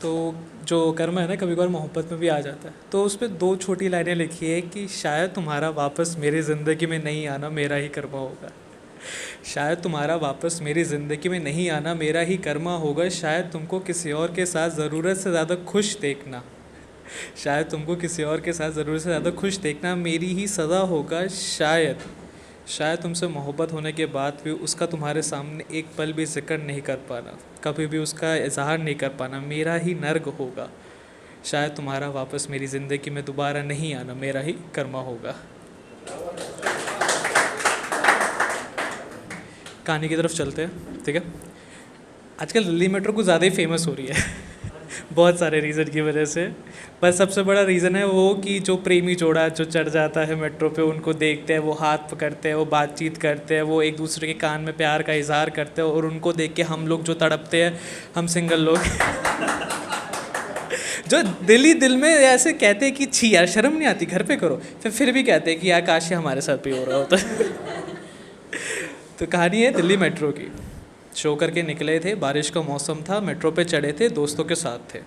तो जो कर्म है ना कभी कभार मोहब्बत में भी आ जाता है। तो उस पे दो छोटी लाइनें लिखी है कि शायद तुम्हारा वापस मेरी ज़िंदगी में नहीं आना मेरा ही कर्मा होगा। शायद तुम्हारा वापस मेरी ज़िंदगी में नहीं आना मेरा ही कर्मा होगा। शायद तुमको किसी और के साथ ज़रूरत से ज़्यादा खुश देखना, शायद तुमको किसी और के साथ ज़रूरत से ज़्यादा खुश देखना मेरी ही सज़ा होगा। शायद शायद तुमसे मोहब्बत होने के बाद भी उसका तुम्हारे सामने एक पल भी जिक्र नहीं कर पाना, कभी भी उसका इजहार नहीं कर पाना मेरा ही नर्क होगा। शायद तुम्हारा वापस मेरी ज़िंदगी में दोबारा नहीं आना मेरा ही कर्मा होगा। कहानी की तरफ चलते हैं, ठीक है। आजकल दिल्ली मेट्रो कुछ ज़्यादा ही फेमस हो रही है बहुत सारे रीज़न की वजह से। पर सबसे बड़ा रीज़न है वो कि जो प्रेमी जोड़ा जो चढ़ जाता है मेट्रो पे, उनको देखते हैं, वो हाथ पकड़ते हैं, वो बातचीत करते हैं, वो एक दूसरे के कान में प्यार का इजहार करते हैं, और उनको देख के हम लोग जो तड़पते हैं, हम सिंगल लोग जो दिल ही दिल में ऐसे कहते हैं कि छी यार शर्म नहीं आती, घर पे करो, फिर भी कहते हैं कि यार काश ये हमारे साथ भी हो रहा होता तो कहानी है दिल्ली मेट्रो की। शो करके निकले थे, बारिश का मौसम था, मेट्रो पे चढ़े थे, दोस्तों के साथ थे।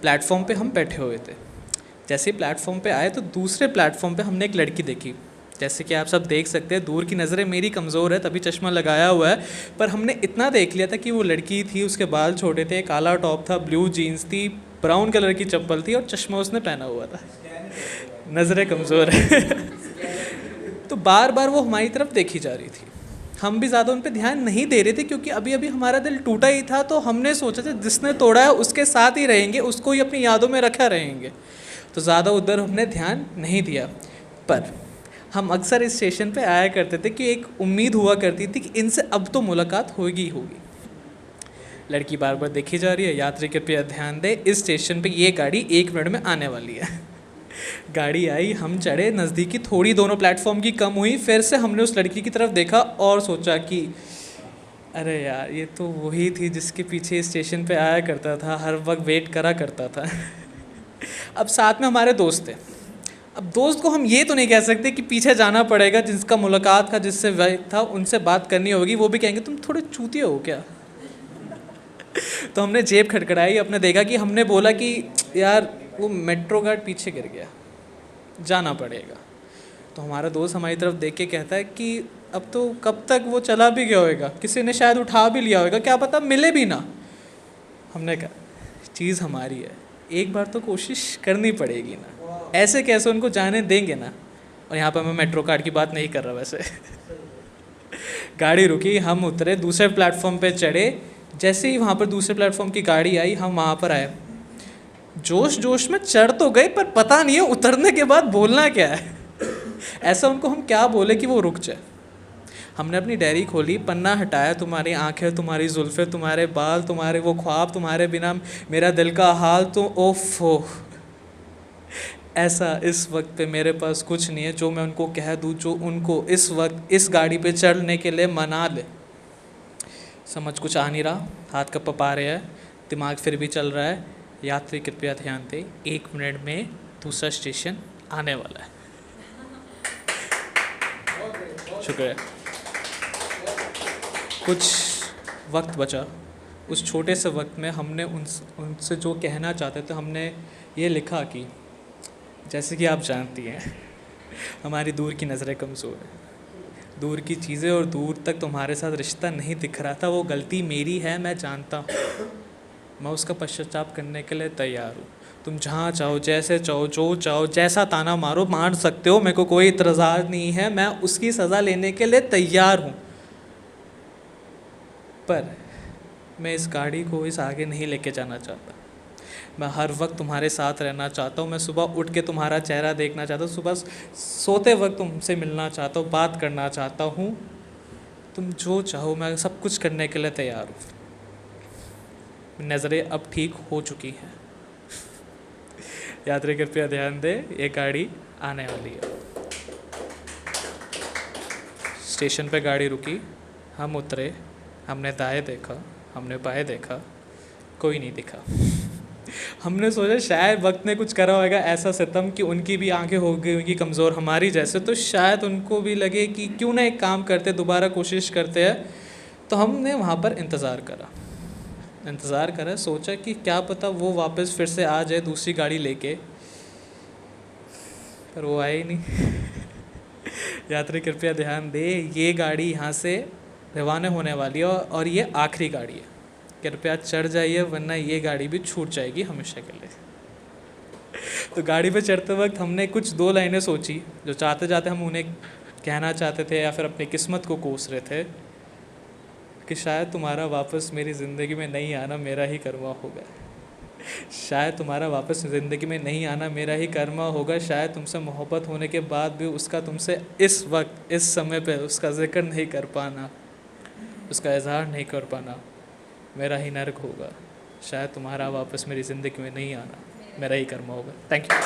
प्लेटफॉर्म पे हम बैठे हुए थे। जैसे ही प्लेटफॉर्म पे आए तो दूसरे प्लेटफॉर्म पे हमने एक लड़की देखी। जैसे कि आप सब देख सकते हैं, दूर की नज़रें मेरी कमज़ोर है तभी चश्मा लगाया हुआ है, पर हमने इतना देख लिया था कि वो लड़की थी, उसके बाल छोटे थे, काला टॉप था, ब्लू जीन्स थी, ब्राउन कलर की चप्पल थी और चश्मा उसने पहना हुआ था। नज़रें कमज़ोर है तो बार बार वो हमारी तरफ देखी जा रही थी। हम भी ज़्यादा उन पे ध्यान नहीं दे रहे थे क्योंकि अभी अभी हमारा दिल टूटा ही था, तो हमने सोचा था जिसने तोड़ा है उसके साथ ही रहेंगे, उसको ही अपनी यादों में रखा रहेंगे, तो ज़्यादा उधर हमने ध्यान नहीं दिया। पर हम अक्सर इस स्टेशन पे आया करते थे कि एक उम्मीद हुआ करती थी कि इनसे अब तो मुलाकात होगी ही होगी। लड़की बार बार देखी जा रही है, यात्री कृपया ध्यान दें, इस स्टेशन पे ये गाड़ी 1 मिनट में आने वाली है। गाड़ी आई, हम चढ़े, नज़दीकी थोड़ी दोनों प्लेटफॉर्म की कम हुई, फिर से हमने उस लड़की की तरफ देखा और सोचा कि अरे यार ये तो वही थी जिसके पीछे इस स्टेशन पे आया करता था, हर वक्त वेट करा करता था। अब साथ में हमारे दोस्त थे। अब दोस्त को हम ये तो नहीं कह सकते कि पीछे जाना पड़ेगा, जिसका मुलाकात था, जिससे वक्त था, उनसे बात करनी होगी, वो भी कहेंगे तुम थोड़े चूतिए हो क्या। तो हमने जेब खटखटाई, अपने देखा कि हमने बोला कि यार वो मेट्रो गार्ड पीछे गिर गया, जाना पड़ेगा। तो हमारा दोस्त हमारी तरफ देख के कहता है कि अब तो कब तक वो चला भी गया होगा, किसी ने शायद उठा भी लिया होगा, क्या पता मिले भी ना। हमने कहा चीज़ हमारी है, एक बार तो कोशिश करनी पड़ेगी ना, ऐसे कैसे उनको जाने देंगे ना। और यहाँ पर मैं मेट्रो कार्ड की बात नहीं कर रहा वैसे। गाड़ी रुकी, हम उतरे, दूसरे प्लेटफॉर्म पे चढ़े। जैसे ही वहाँ पर दूसरे प्लेटफॉर्म की गाड़ी आई, हम वहाँ पर आए। जोश जोश में चढ़ तो गए, पर पता नहीं है उतरने के बाद बोलना क्या है। ऐसा उनको हम क्या बोले कि वो रुक जाए। हमने अपनी डायरी खोली, पन्ना हटाया, तुम्हारी आंखें, तुम्हारी जुल्फ़ें, तुम्हारे बाल, तुम्हारे वो ख्वाब, तुम्हारे बिना मेरा दिल का हाल, तो ओफो ऐसा इस वक्त पे मेरे पास कुछ नहीं है जो मैं उनको कह दूँ, जो उनको इस वक्त इस गाड़ी पे चढ़ने के लिए मना ले। समझ कुछ आ नहीं रहा, हाथ कप आ रहे हैं, दिमाग फिर भी चल रहा है। यात्री कृपया ध्यान दें, 1 मिनट में दूसरा स्टेशन आने वाला है। शुक्रिया। कुछ वक्त बचा, उस छोटे से वक्त में हमने उनसे जो कहना चाहते थे, हमने ये लिखा कि जैसे कि आप जानती हैं हमारी दूर की नज़रें कमज़ोर हैं, दूर की चीज़ें और दूर तक तुम्हारे साथ रिश्ता नहीं दिख रहा था, वो गलती मेरी है, मैं जानता हूँ, मैं उसका पश्चाताप करने के लिए तैयार हूँ। तुम जहाँ चाहो, जैसे चाहो, जो चाहो, जैसा ताना मारो, मार सकते हो, मेरे को कोई इतराज़ नहीं है, मैं उसकी सज़ा लेने के लिए तैयार हूँ। पर मैं इस गाड़ी को इस आगे नहीं लेके जाना चाहता। मैं हर वक्त तुम्हारे साथ रहना चाहता हूँ। मैं सुबह उठ के तुम्हारा चेहरा देखना चाहता हूँ, सुबह सोते वक्त तुमसे मिलना चाहता हूँ, बात करना चाहता हूँ। तुम जो चाहो, मैं सब कुछ करने के लिए तैयार हूँ। नज़रें अब ठीक हो चुकी हैं। यात्री कृपया ध्यान दें, ये गाड़ी आने वाली है। स्टेशन पे गाड़ी रुकी, हम उतरे, हमने दाएं देखा, हमने बाएं देखा, कोई नहीं दिखा। हमने सोचा शायद वक्त ने कुछ करा होगा ऐसा सितम कि उनकी भी आंखें हो गई होंगी कमज़ोर हमारी जैसे, तो शायद उनको भी लगे कि क्यों ना एक काम करते, दोबारा कोशिश करते हैं। तो हमने वहाँ पर इंतज़ार करा। इंतज़ार करा, सोचा कि क्या पता वो वापस फिर से आ जाए दूसरी गाड़ी लेके, पर वो आया ही नहीं। यात्री कृपया ध्यान दे, ये गाड़ी यहाँ से रवाना होने वाली है और ये आखिरी गाड़ी है, कृपया चढ़ जाइए वरना ये गाड़ी भी छूट जाएगी हमेशा के लिए। तो गाड़ी पे चढ़ते वक्त हमने कुछ दो लाइनें सोची जो चाहते जाते हम उन्हें कहना चाहते थे या फिर अपनी किस्मत को कोस रहे थे कि शायद तुम्हारा वापस मेरी ज़िंदगी में नहीं आना मेरा ही कर्मा होगा, शायद तुम्हारा वापस ज़िंदगी में नहीं आना मेरा ही कर्मा होगा, शायद तुमसे मोहब्बत होने के बाद भी उसका तुमसे इस वक्त इस समय पे उसका जिक्र नहीं कर पाना, उसका इजहार नहीं कर पाना मेरा ही नर्क होगा, शायद तुम्हारा वापस मेरी ज़िंदगी में नहीं आना मेरा ही कर्मा होगा। Thank you.